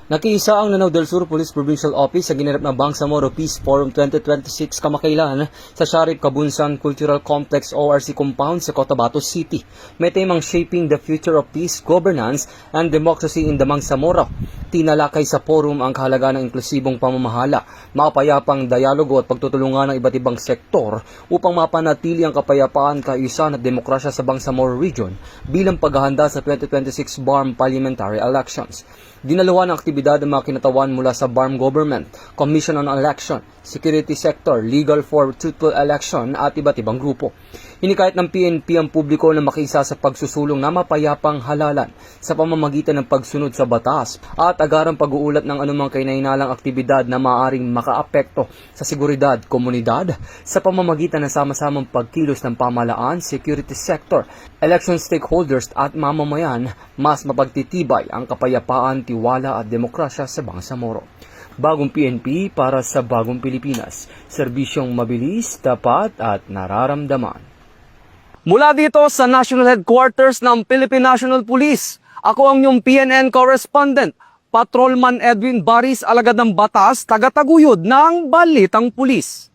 Nakiisa ang Lanao del Sur Police Provincial Office sa ginanap na Bangsamoro Peace Forum 2026 kamakailan sa Sharif Kabunsan Cultural Complex ORC Compound sa Cotabato City. May temang Shaping the Future of Peace, Governance, and Democracy in the Bangsamoro. Tinalakay sa forum ang kahalagaan ng inklusibong pamamahala, mapayapang dialogo at pagtutulungan ng iba't ibang sektor upang mapanatili ang kapayapaan, kaayusan at demokrasya sa Bangsamoro Region bilang paghahanda sa 2026 BARM Parliamentary Elections. Dinaluhan ang aktibidad ng mga kinatawan mula sa BARM Government, Commission on Election, Security Sector, Legal for Truthful Election at iba't ibang grupo. Hinikayat ng PNP ang publiko na makiisa sa pagsusulong na mapayapang halalan sa pamamagitan ng pagsunod sa batas at agarang pag-uulat ng anumang kainainalang aktibidad na maaaring makaapekto sa seguridad, komunidad sa pamamagitan ng sama-samang pagkilos ng pamahalaan, security sector, election stakeholders at mamamayan, mas mapagtitibay ang kapayapaan, tiwala at demokrasya sa Bangsamoro. Bagong PNP para sa bagong Pilipinas. Serbisyong mabilis, tapat at nararamdaman. Mula dito sa National Headquarters ng Philippine National Police, ako ang inyong PNN correspondent, Patrolman Edwin Baris, alagad ng batas, tagataguyod ng Balitang Pulis.